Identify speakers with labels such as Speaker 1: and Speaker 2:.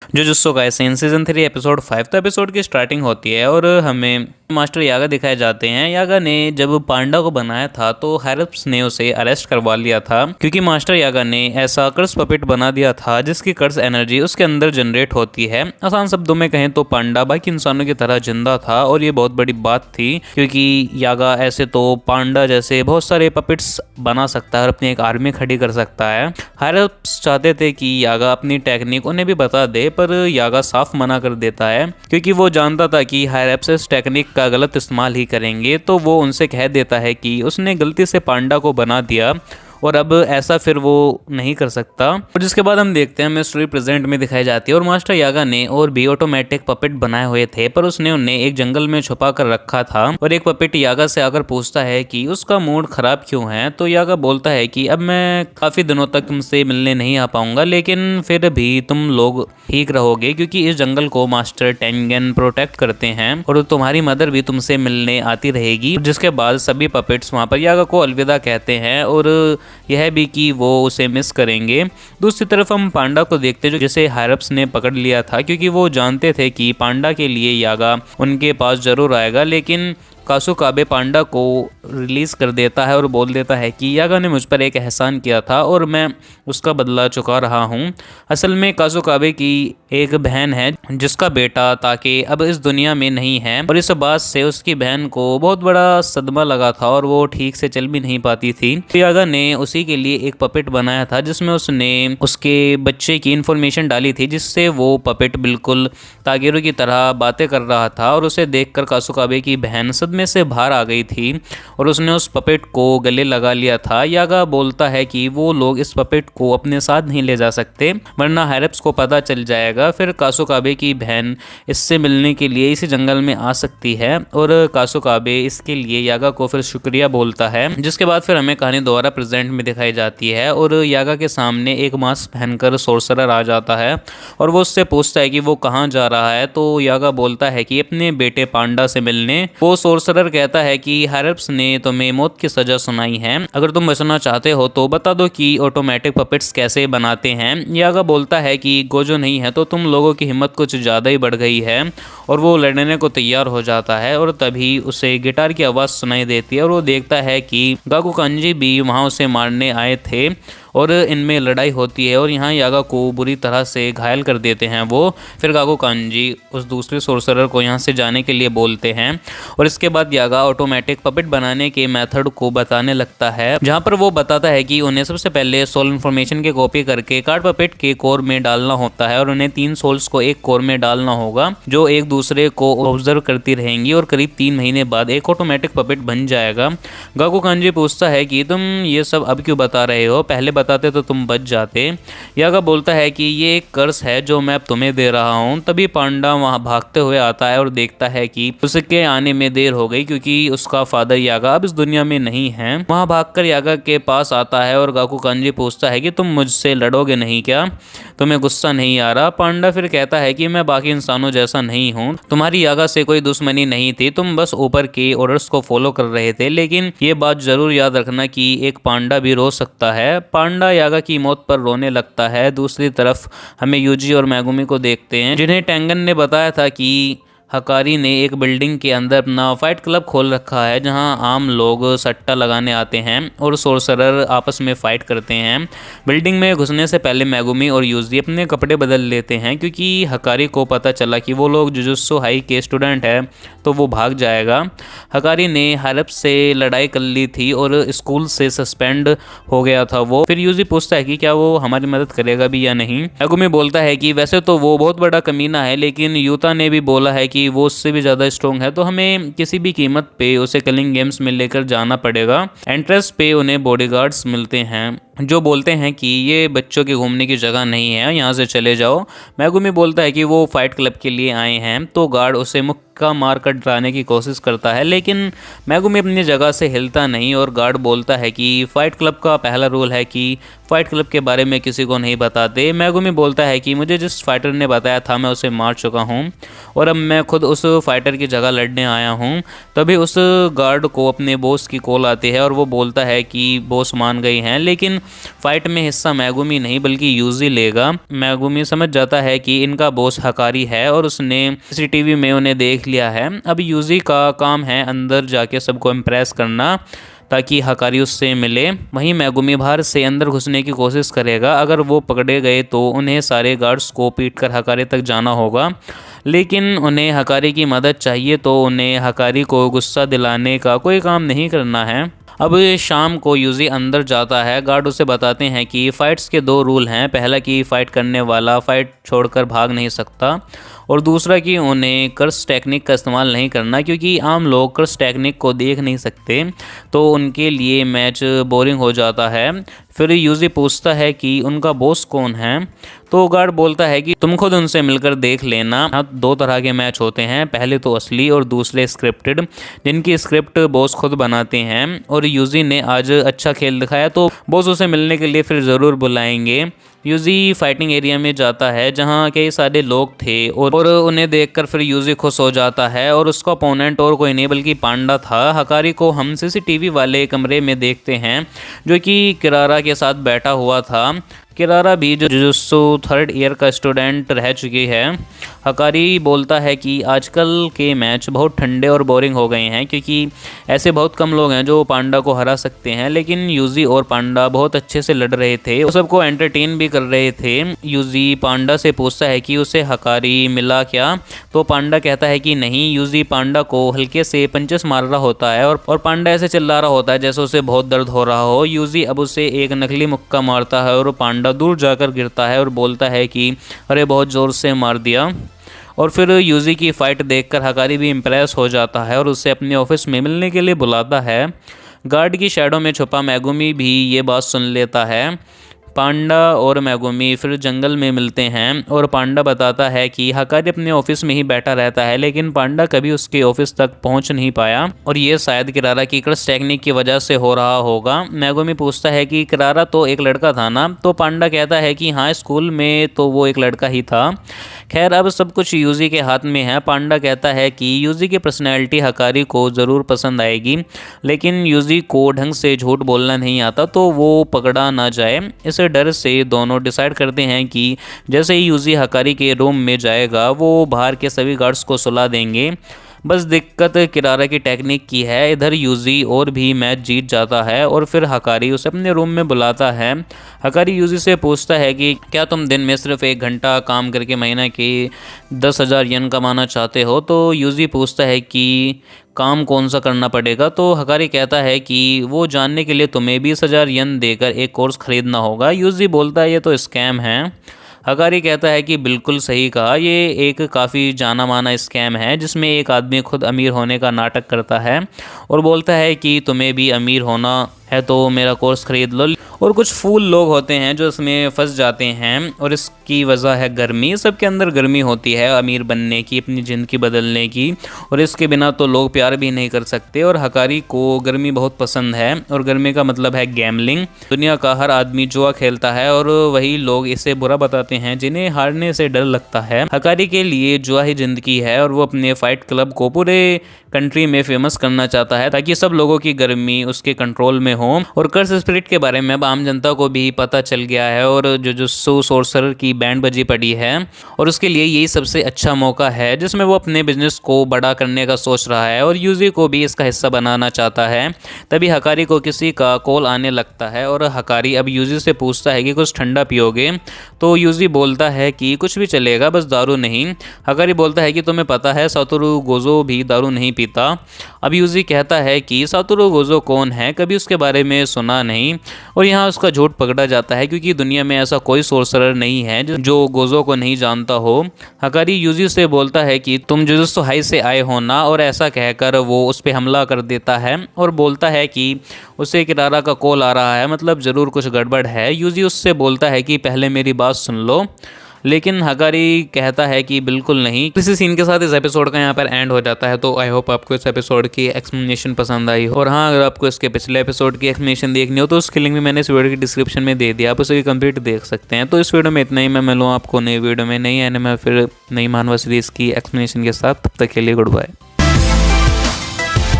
Speaker 1: Jujutsu Kaisen season 3 episode 5। तो episode की starting होती है और हमें मास्टर यागा दिखाए जाते हैं। यागा ने जब पांडा को बनाया था तो हैरप्स ने उसे अरेस्ट करवा लिया था, क्योंकि मास्टर यागा ने ऐसा कर्स पपेट बना दिया था जिसकी कर्स एनर्जी उसके अंदर जनरेट होती है। आसान शब्दों में कहें तो पांडा बाकी इंसानों की तरह जिंदा था और ये बहुत बड़ी बात थी, क्योंकि यागा ऐसे तो पांडा जैसे बहुत सारे पपेट्स बना सकता है और अपनी एक आर्मी खड़ी कर सकता है। हैरप्स चाहते थे कि यागा अपनी टेक्निक उन्हें भी बता दे, पर यागा साफ मना कर देता है, क्योंकि वो जानता था कि हैरप्स इस टेक्निक का गलत इस्तेमाल ही करेंगे। तो वो उनसे कह देता है कि उसने गलती से पांडा को बना दिया और अब ऐसा फिर वो नहीं कर सकता। और जिसके बाद हम देखते हैं हमें स्टोरी प्रेजेंट में दिखाई जाती है और मास्टर यागा ने और भी ऑटोमेटिक पपेट बनाए हुए थे, पर उसने उन्हें एक जंगल में छुपा कर रखा था। और एक पपेट यागा से आकर पूछता है कि उसका मूड खराब क्यों है। तो यागा बोलता है कि अब मैं काफी दिनों तक तुमसे मिलने नहीं आ पाऊंगा, लेकिन फिर भी तुम लोग ठीक रहोगे, क्योंकि इस जंगल को मास्टर टेंगन प्रोटेक्ट करते हैं और तुम्हारी मदर भी तुमसे मिलने आती रहेगी। जिसके बाद सभी पपेट्स वहां पर यागा को अलविदा कहते हैं और यह भी कि वो उसे मिस करेंगे। दूसरी तरफ हम पांडा को देखते जो जिसे हैरप्स ने पकड़ लिया था, क्योंकि वो जानते थे कि पांडा के लिए यागा उनके पास जरूर आएगा। लेकिन कासुकाबे पांडा को रिलीज कर देता है और बोल देता है कि यागा ने मुझ पर एक एहसान किया था और मैं उसका बदला चुका रहा हूँ। असल में कासुकाबे की एक बहन है जिसका बेटा ताके अब इस दुनिया में नहीं है, और इस बात से उसकी बहन को बहुत बड़ा सदमा लगा था और वो ठीक से चल भी नहीं पाती थी। तो यागा ने उसी के लिए एक पपेट बनाया था जिसमें उसने उसके बच्चे की इंफॉर्मेशन डाली थी, जिससे वो पपेट बिल्कुल तागेरो की तरह बातें कर रहा था। और उसे देखकर कासुकाबे की बहन में से बाहर आ गई थी और उसने उस पपेट को गले लगा लिया था। यागा बोलता है कि वो लोग इस पपेट को अपने साथ नहीं ले जा सकते, वरना हैरप्स को पता चल जाएगा। फिर कासुकाबे की बहन इससे मिलने के लिए इसी जंगल में आ सकती है और कासुकाबे इसके लिए यागा को फिर शुक्रिया बोलता है। जिसके बाद फिर हमें कहानी दोबारा प्रेजेंट में दिखाई जाती है और यागा के सामने एक मास्क पहनकर सोर्सरर आ जाता है और वो उससे पूछता है कि वो कहाँ जा रहा है। तो यागा बोलता है कि अपने बेटे पांडा से मिलने। वो सोर्सरर कहता है कि हैरप्स ने तुम्हें मौत की सजा सुनाई है, अगर तुम बचना चाहते हो तो बता दो कि ऑटोमेटिक पपेट्स कैसे बनाते हैं। यागा बोलता है कि गोजो नहीं है तो तुम लोगों की हिम्मत कुछ ज़्यादा ही बढ़ गई है, और वो लड़ने को तैयार हो जाता है। और तभी उसे गिटार की आवाज़ सुनाई देती है और वो देखता है कि गाकू कांजी भी वहाँ उसे मारने आए थे और इनमें लड़ाई होती है और यहाँ यागा को बुरी तरह से घायल कर देते हैं वो। फिर गाकू कांजी उस दूसरे सोर्सरर को यहाँ से जाने के लिए बोलते हैं और इसके बाद यागा ऑटोमेटिक पपेट बनाने के मेथड को बताने लगता है, जहाँ पर वो बताता है कि उन्हें सबसे पहले सोल इन्फॉर्मेशन की कॉपी करके कार्ड पपेट के कोर में डालना होता है और उन्हें 3 सोल्स को एक कोर में डालना होगा जो एक दूसरे को ऑब्जर्व करती रहेंगी और करीब 3 महीने बाद एक ऑटोमेटिक पपेट बन जाएगा। गाकू कांजी पूछता है कि तुम ये सब अब क्यों बता रहे हो, पहले बताते तो तुम बच जाते। यागा बोलता है कि ये एक कर्स है जो मैं अब तुम्हें दे रहा हूँ। तभी पांडा वहाँ भागते हुए आता है और देखता है कि उसके आने में देर हो गई, क्योंकि उसका फादर यागा अब इस दुनिया में नहीं है। वहाँ भागकर यागा के पास आता है और गाकू कांजी पूछता है कि तुम मुझसे लड़ोगे नहीं क्या, तुम्हें गुस्सा नहीं आ रहा। पांडा फिर कहता है कि मैं बाकी इंसानों जैसा नहीं हूँ, तुम्हारी यागा से कोई दुश्मनी नहीं थी, तुम बस ऊपर के ऑर्डर्स को फॉलो कर रहे थे। लेकिन ये बात जरूर याद रखना कि एक पांडा भी रो सकता है। पांडा यागा की मौत पर रोने लगता है। दूसरी तरफ हमें यूजी और मैगुमी को देखते हैं, जिन्हें टेंगन ने बताया था कि हकारी ने एक बिल्डिंग के अंदर अपना फाइट क्लब खोल रखा है, जहां आम लोग सट्टा लगाने आते हैं और सोर्सरर आपस में फाइट करते हैं। बिल्डिंग में घुसने से पहले मैगुमी और यूजी अपने कपड़े बदल लेते हैं, क्योंकि हकारी को पता चला कि वो लोग जुजुत्सु हाई के स्टूडेंट है तो वो भाग जाएगा। हकारी ने हैरप्स से लड़ाई कर ली थी और स्कूल से सस्पेंड हो गया था वो। फिर यूजी पूछता है कि क्या वो हमारी मदद करेगा भी या नहीं। मैगुमी बोलता है कि वैसे तो वो बहुत बड़ा कमीना है, लेकिन यूता ने भी बोला है कि वो उससे भी ज़्यादा स्ट्रॉन्ग है, तो हमें किसी भी कीमत पे उसे किलिंग गेम्स में लेकर जाना पड़ेगा। एंट्रेंस पे उन्हें बॉडीगार्ड्स मिलते हैं जो बोलते हैं कि ये बच्चों के घूमने की जगह नहीं है, यहाँ से चले जाओ। मैगुमी बोलता है कि वो फाइट क्लब के लिए आए हैं, तो गार्ड उसे मुक्का मार कर डराने की कोशिश करता है, लेकिन मैगुमी अपनी जगह से हिलता नहीं और गार्ड बोलता है कि फाइट क्लब का पहला रूल है कि फाइट क्लब के बारे में किसी को नहीं बताते। मैगुमी बोलता है कि मुझे जिस फाइटर ने बताया था मैं उसे मार चुका हूँ और अब मैं खुद उस फाइटर की जगह लड़ने आया हूँ। तभी उस गार्ड को अपने बॉस की कॉल आती है और वो बोलता है कि बॉस मान गई हैं, लेकिन फाइट में हिस्सा मेगुमी नहीं बल्कि यूजी लेगा। मेगुमी समझ जाता है कि इनका बॉस हकारी है और उसने सीसीटीवी में उन्हें देख लिया है। अब यूजी का काम है अंदर जाके सबको इम्प्रेस करना ताकि हकारी उससे मिले। वहीं मेगुमी बाहर से अंदर घुसने की कोशिश करेगा। अगर वो पकड़े गए तो उन्हें सारे गार्ड्स को पीटकर हकारी तक जाना होगा, लेकिन उन्हें हकारी की मदद चाहिए तो उन्हें हकारी को गुस्सा दिलाने का कोई काम नहीं करना है। अब शाम को यूजी अंदर जाता है। गार्ड उसे बताते हैं कि फ़ाइट्स के 2 रूल हैं। पहला कि फ़ाइट करने वाला फ़ाइट छोड़कर भाग नहीं सकता, और दूसरा कि उन्हें कर्स टेक्निक का इस्तेमाल नहीं करना, क्योंकि आम लोग कर्स टेक्निक को देख नहीं सकते तो उनके लिए मैच बोरिंग हो जाता है। फिर यूजी पूछता है कि उनका बॉस कौन है, तो गार्ड बोलता है कि तुम खुद उनसे मिलकर देख लेना। 2 तरह के मैच होते हैं, पहले तो असली और दूसरे स्क्रिप्टेड, जिनकी स्क्रिप्ट बॉस खुद बनाते हैं। और यूजी ने आज अच्छा खेल दिखाया तो बॉस उसे मिलने के लिए फिर ज़रूर बुलाएंगे। यूजी फाइटिंग एरिया में जाता है जहां कई सारे लोग थे और उन्हें देखकर फिर यूजी खुश हो जाता है। और उसका ओपोनेंट और कोई नहीं बल्कि पांडा था। हकारी को हम सीसीटीवी वाले कमरे में देखते हैं जो कि किरारा के साथ बैठा हुआ था। किरारा भी जुजुत्सु 3rd ईयर का स्टूडेंट रह चुकी है। हकारी बोलता है कि आजकल के मैच बहुत ठंडे और बोरिंग हो गए हैं, क्योंकि ऐसे बहुत कम लोग हैं जो पांडा को हरा सकते हैं। लेकिन यूजी और पांडा बहुत अच्छे से लड़ रहे थे, वो सबको एंटरटेन भी कर रहे थे। यूजी पांडा से पूछता है कि उसे हकारी मिला क्या, तो पांडा कहता है कि नहीं। यूजी पांडा को हल्के से पंचेस मार रहा होता है और पांडा ऐसे चिल्ला रहा होता है जैसे उसे बहुत दर्द हो रहा हो। यूजी अब उसे एक नकली मुक्का मारता है और पांडा दूर जाकर गिरता है और बोलता है कि अरे बहुत ज़ोर से मार दिया। और फिर यूजी की फ़ाइट देखकर हकारी भी इम्प्रेस हो जाता है और उसे अपने ऑफिस में मिलने के लिए बुलाता है। गार्ड की शैडो में छुपा मेगुमी भी ये बात सुन लेता है। पांडा और मेगुमी फिर जंगल में मिलते हैं और पांडा बताता है कि हकारी अपने ऑफिस में ही बैठा रहता है, लेकिन पांडा कभी उसके ऑफिस तक पहुंच नहीं पाया और ये शायद किरारा की कर्स टेक्निक की वजह से हो रहा होगा। मेगुमी पूछता है कि किरारा तो एक लड़का था ना, तो पांडा कहता है कि हाँ, स्कूल में तो वो एक लड़का ही था। खैर, अब सब कुछ यूजी के हाथ में है। पांडा कहता है कि यूजी की पर्सनैलिटी हकारी को ज़रूर पसंद आएगी, लेकिन यूजी को ढंग से झूठ बोलना नहीं आता तो वो पकड़ा ना जाए। इस डर से दोनों डिसाइड करते हैं कि जैसे ही यूजी हकारी के रूम में जाएगा वो बाहर के सभी गार्ड्स को सुला देंगे। बस दिक्कत किरारा की टेक्निक की है। इधर यूजी और भी मैच जीत जाता है और फिर हकारी उसे अपने रूम में बुलाता है। हकारी यूजी से पूछता है कि क्या तुम दिन में सिर्फ 1 घंटा काम करके महीना के 10,000 येन कमाना चाहते हो। तो यूजी पूछता है कि काम कौन सा करना पड़ेगा, तो हकारी कहता है कि वो जानने के लिए तुम्हें 20,000 येन देकर एक कोर्स खरीदना होगा। यूजी बोलता है ये तो स्कैम है। हकारी कहता है कि बिल्कुल सही कहा, ये एक काफ़ी जाना माना स्कैम है जिसमें एक आदमी खुद अमीर होने का नाटक करता है और बोलता है कि तुम्हें भी अमीर होना है तो मेरा कोर्स खरीद लो। और कुछ फूल लोग होते हैं जो इसमें फंस जाते हैं और इसकी वजह है गर्मी। सबके अंदर गर्मी होती है अमीर बनने की, अपनी ज़िंदगी बदलने की, और इसके बिना तो लोग प्यार भी नहीं कर सकते। और हकारी को गर्मी बहुत पसंद है और गर्मी का मतलब है गैम्बलिंग। दुनिया का हर आदमी जुआ खेलता है और वही लोग इसे बुरा बताते हैं जिन्हें हारने से डर लगता है। हकारी के लिए जुआ ही ज़िंदगी है और वो अपने फाइट क्लब को पूरे कंट्री में फेमस करना चाहता है ताकि सब लोगों की गर्मी उसके कंट्रोल में हो। और कर्स स्पिरिट के बारे में अब आम जनता को भी पता चल गया है और जुजुत्सु सोर्सरर की बैंड बजी पड़ी है और उसके लिए यही सबसे अच्छा मौका है जिसमें वो अपने बिजनेस को बड़ा करने का सोच रहा है और यूजी को भी इसका हिस्सा बनाना चाहता है। तभी हकारी को किसी का कॉल आने लगता है और हकारी अब यूजी से पूछता है कि कुछ ठंडा पियोगे, तो यूजी बोलता है कि कुछ भी चलेगा, बस दारू नहीं। हकारी बोलता है कि तुम्हें पता है सातोरू गोजो भी दारू नहीं पीता। अब यूजी कहता है कि सातोरू गोजो कौन है, कभी उसके बारे में सुना नहीं। और यहाँ उसका झूठ पकड़ा जाता है क्योंकि दुनिया में ऐसा कोई सोर्सरर नहीं है जो गोजो को नहीं जानता हो। हकारी यूजी से बोलता है कि तुम जुजुत्सु हाई से आए हो ना, और ऐसा कहकर वो उस पर हमला कर देता है और बोलता है कि उसे किरारा का कॉल आ रहा है, मतलब ज़रूर कुछ गड़बड़ है। यूजी उससे बोलता है कि पहले मेरी बात सुन लो, लेकिन हकारी कहता है कि बिल्कुल नहीं। इसी सीन के साथ इस एपिसोड का यहाँ पर एंड हो जाता है। तो आई होप आपको इस एपिसोड की एक्सप्लेनेशन पसंद आई हो। और हाँ, अगर आपको इसके पिछले एपिसोड की एक्सप्लेनेशन देखनी हो तो उसकी लिंक भी मैंने इस वीडियो की डिस्क्रिप्शन में दे दिया, आप उसे भी कंप्लीट देख सकते हैं। तो इस वीडियो में इतना ही। मैं मिलूँ आपको नई वीडियो में नई एनिमे फिर नई मानवा सीरीज़ की एक्सप्लेनेशन के साथ। तब तक के लिए गुड बाय।